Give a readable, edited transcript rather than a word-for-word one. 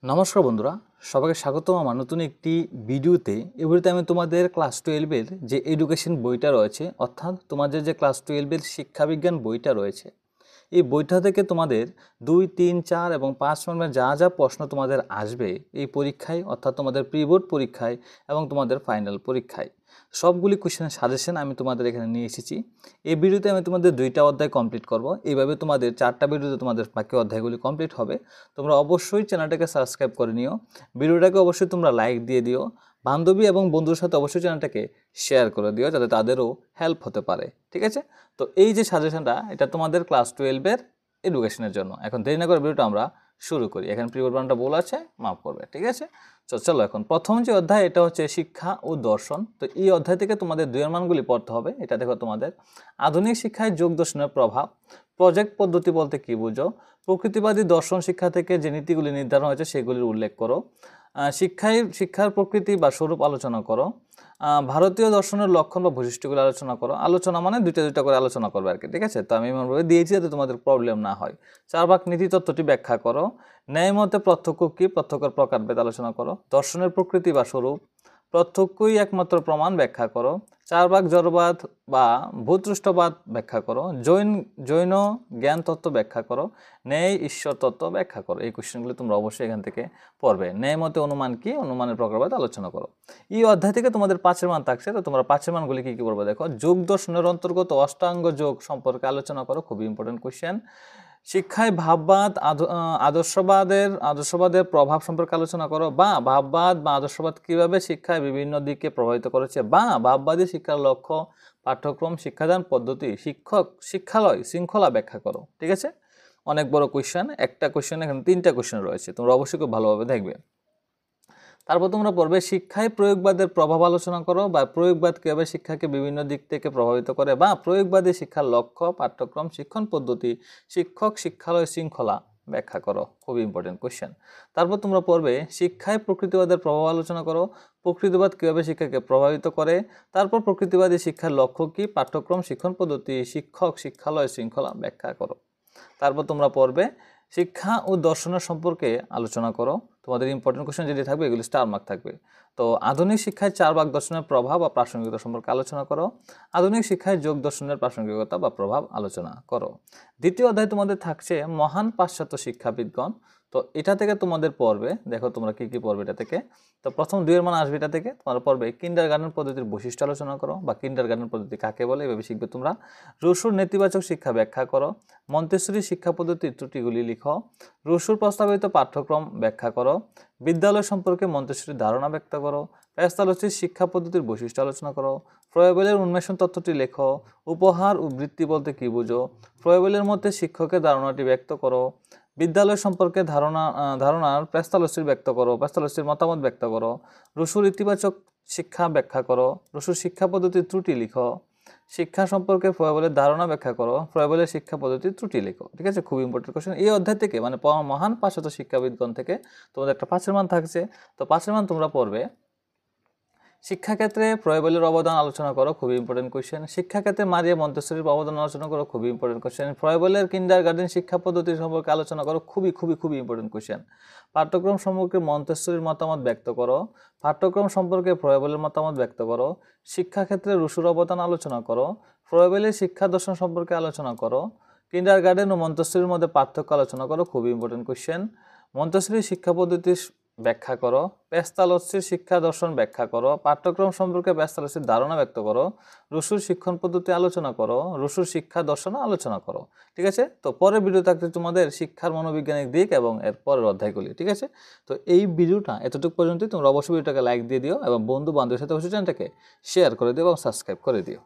নমস্কার বন্ধুরা, সবাইকে স্বাগতম আমার নতুন একটি ভিডিওতে। এই ভিডিওতে আমি তোমাদের ক্লাস 12-এর যে এডুকেশন বইটা রয়েছে, অর্থাৎ তোমাদের যে ক্লাস 12-এর শিক্ষাবিজ্ঞান বইটা রয়েছে, এই বইটা থেকে তোমাদের 2, 3, 4 এবং 5 নম্বরের যা যা প্রশ্ন তোমাদের আসবে এই পরীক্ষায়, অর্থাৎ তোমাদের প্রি বোর্ড পরীক্ষায় এবং তোমাদের ফাইনাল পরীক্ষায়, সবগুলি কোশ্চেনের সাজেশন আমি তোমাদের এখানে নিয়ে এসেছি। এই ভিডিওতে আমি তোমাদের 2টা অধ্যায় কমপ্লিট করব। এইভাবে তোমাদের 4টা ভিডিওতে তোমাদের বাকি অধ্যায়গুলি কমপ্লিট হবে। তোমরা অবশ্যই চ্যানেলটাকে সাবস্ক্রাইব করে নিও, ভিডিওটাকে অবশ্যই তোমরা লাইক দিয়ে দিও, বান্ধবী এবং বন্ধুর সাথে অবশ্যই চ্যানেলটাকে শেয়ার করে দিও যাতে তাদেরও হেল্প হতে পারে। ঠিক আছে? তো এই যে সাজেশনটা, এটা তোমাদের ক্লাস 12-এর এডুকেশনের জন্য। এখন দেরি না করে ভিডিওটা আমরা শুরু করি। এখানে প্রি বোর্ড বানানটা ভুল আছে, মাফ করবে। ঠিক আছে? চলো এখন প্রথম যে অধ্যায়, এটা হচ্ছে শিক্ষা ও দর্শন। তো এই অধ্যায় থেকে তোমাদের দুইয়ের মানগুলি পড়তে হবে। এটা দেখো তোমাদের আধুনিক শিক্ষায় যোগ দর্শনের প্রভাব, প্রজেক্ট পদ্ধতি বলতে কি বুঝো, প্রকৃতিবাদী দর্শন শিক্ষা থেকে যে নীতিগুলি নির্ধারণ হয়েছে সেগুলির উল্লেখ করো, শিক্ষার প্রকৃতি বা স্বরূপ আলোচনা করো, ভারতীয় দর্শনের লক্ষণ বা বৈশিষ্ট্যগুলো আলোচনা করো। আলোচনা মানে দুইটা করে আলোচনা করবে আর কি। ঠিক আছে? তো আমি এমনভাবে দিয়েছি যাতে তোমাদের প্রবলেম না হয়। 4 ভাগ নীতি তত্ত্বটি ব্যাখ্যা করো, ন্যায় মতে প্রত্যক্ষ কি, প্রত্যক্ষের প্রকারভেদ আলোচনা করো, দর্শনের প্রকৃতি বা স্বরূপ, প্রত্যক্ষই একমাত্র প্রমাণ ব্যাখ্যা করো, 4 ভাগ জড়বাদ বা ভূতৃষ্ঠবাদ ব্যাখ্যা করো, জৈন জ্ঞান তত্ত্ব ব্যাখ্যা করো, ন্যায় ঈশ্বর তত্ত্ব ব্যাখ্যা করো। এই কোশ্চেনগুলো তোমরা অবশ্যই এখান থেকে পড়বে। ন্যায় মতে অনুমান কি, অনুমানের প্রকারভেদ আলোচনা করো। এই অধ্যায় থেকে তোমাদের 5-এর মান থাকছে। তো তোমরা 5-এর মানগুলি কি কি পড়বে দেখো। যোগ দর্শনের অন্তর্গত অষ্টাঙ্গ যোগ সম্পর্কে আলোচনা করো, খুবই ইম্পর্টেন্ট কোশ্চেন। শিক্ষায় ভাববাদ, আদর্শবাদের প্রভাব সম্পর্কে আলোচনা করো, বা ভাববাদ বা আদর্শবাদ কিভাবে শিক্ষায় বিভিন্ন দিকে প্রভাবিত করেছে, বা ভাববাদী শিক্ষার লক্ষ্য, পাঠ্যক্রম, শিক্ষাদান পদ্ধতি, শিক্ষালয় শৃঙ্খলা ব্যাখ্যা করো। ঠিক আছে? অনেক বড় কোশ্চেন, একটা কোশ্চেন এখানে 3টা কোশ্চেন রয়েছে, তোমরা অবশ্যই খুব ভালোভাবে দেখবে। তারপর তোমরা পড়বে শিক্ষায় প্রয়োগবাদের প্রভাব আলোচনা করো, বা প্রয়োগবাদ কীভাবে শিক্ষাকে বিভিন্ন দিক থেকে প্রভাবিত করে, বা প্রয়োগবাদী শিক্ষার লক্ষ্য, পাঠ্যক্রম, শিক্ষণ পদ্ধতি, শিক্ষক, শিক্ষালয় শৃঙ্খলা ব্যাখ্যা করো। খুবই ইম্পর্টেন্ট কোশ্চেন। তারপর তোমরা পড়বে শিক্ষায় প্রকৃতিবাদের প্রভাব আলোচনা করো, প্রকৃতিবাদ কীভাবে শিক্ষাকে প্রভাবিত করে, তারপর প্রকৃতিবাদী শিক্ষার লক্ষ্য কী, পাঠ্যক্রম, শিক্ষণ পদ্ধতি, শিক্ষক, শিক্ষালয় শৃঙ্খলা ব্যাখ্যা করো। তারপর তোমরা পড়বে শিক্ষা ও দর্শনের সম্পর্কে আলোচনা করো। তোমাদের ইম্পর্টেন্ট কোশ্চেন যেটি থাকবে এগুলি স্টার মার্ক থাকবে। তো আধুনিক শিক্ষায় 4 ভাগ দর্শনের প্রভাব বা প্রাসঙ্গিকতা সম্পর্কে আলোচনা করো। আধুনিক শিক্ষায় যোগ দর্শনের প্রাসঙ্গিকতা বা প্রভাব আলোচনা করো। দ্বিতীয় অধ্যায় তোমাদের থাকছে মহান পাশ্চাত্য শিক্ষাবিদগণ। তো এটা থেকে তোমাদের পড়বে, দেখো তোমরা কি কি পড়বে এটা থেকে। তো প্রথম 2-এর মান আসবে এটা থেকে। তোমরা পড়বে কিন্ডারগার্টেন পদ্ধতির বৈশিষ্ট্য আলোচনা করো, বা কিন্ডারগার্টেন পদ্ধতি কাকে বলে এভাবে শিখবে তোমরা। রুশোর নেতিবাচক শিক্ষা ব্যাখ্যা করো, মন্তেশ্বরী শিক্ষা পদ্ধতির ত্রুটিগুলি লিখো, রুশোর প্রস্তাবিত পাঠ্যক্রম ব্যাখ্যা করো, বিদ্যালয় সম্পর্কে মন্তেশ্বরীর ধারণা ব্যক্ত করো, পেস্তালচির শিক্ষা পদ্ধতির বৈশিষ্ট্য আলোচনা করো, ফ্রয়েবেলের উন্মেষণ তত্ত্বটি লেখো, উপহার ও বৃত্তি বলতে কী বুঝো, ফ্রয়েবেলের মধ্যে শিক্ষকের ধারণাটি ব্যক্ত করো, বিদ্যালয় সম্পর্কে ধারণার পেস্তালচির ব্যক্ত করো, পেস্তালচির মতামত ব্যক্ত করো, রুশোর ইতিবাচক শিক্ষা ব্যাখ্যা করো, রুশোর শিক্ষা পদ্ধতির ত্রুটি লিখো, শিক্ষা সম্পর্কে ফ্রয়েবেলের ধারণা ব্যাখ্যা করো, ফ্রয়েবেলের শিক্ষা পদ্ধতির ত্রুটি লেখো। ঠিক আছে? খুব ইম্পর্টেন্ট কোশ্চেন। এই অধ্যায় থেকে মানে মহান পাশ্চাত্য শিক্ষাবিদগণ থেকে তোমাদের একটা 5-এর মান থাকছে। তো 5-এর মান তোমরা পড়বে শিক্ষাক্ষেত্রে ফ্রয়েবেলের অবদান আলোচনা করো, খুবই ইম্পর্টেন্ট কোশ্চেন। শিক্ষাক্ষেত্রে মারিয়া মন্তেশ্বরীর অবদান আলোচনা করো, খুবই ইম্পর্টেন্ট কোশ্চেন। ফ্রয়েবেলের কিন্ডারগার্টেন শিক্ষা পদ্ধতি সম্পর্কে আলোচনা করো, খুবই ইম্পর্টেন্ট কোশ্চেন। পাঠ্যক্রম সম্পর্কে মন্তেশ্বরীর মতামত ব্যক্ত করো, পাঠ্যক্রম সম্পর্কে ফ্রয়েবেলের মতামত ব্যক্ত করো। শিক্ষাক্ষেত্রে রুশোর অবদান আলোচনা করো, ফ্রয়েবেলের শিক্ষা দর্শন সম্পর্কে আলোচনা করো। কিন্ডারগার্টেন ও মন্তেশ্বরীর মধ্যে পার্থক্য আলোচনা করো, খুবই ইম্পর্টেন্ট কোশ্চেন। মন্তেশ্বরী শিক্ষা পদ্ধতি ব্যাখ্যা করো, পেস্তালচির শিক্ষা দর্শন ব্যাখ্যা করো, পাঠ্যক্রম সম্পর্কে পেস্তালচির ধারণা ব্যক্ত করো, রুশোর শিক্ষণ পদ্ধতি আলোচনা করো, রুশোর শিক্ষা দর্শন আলোচনা করো। ঠিক আছে? তো পরের ভিডিও থাকতে তোমাদের শিক্ষার মনোবৈজ্ঞানিক দিক এবং এর পরের অধ্যায়গুলি। ঠিক আছে? তো এই ভিডিওটা এতটুকু পর্যন্তই। তোমরা অবশ্যই ভিডিওটাকে লাইক দিয়ে দিও এবং বন্ধু বান্ধবের সাথে অবশ্যই চ্যানেলটাকে শেয়ার করে দিও এবং সাবস্ক্রাইব করে দিও।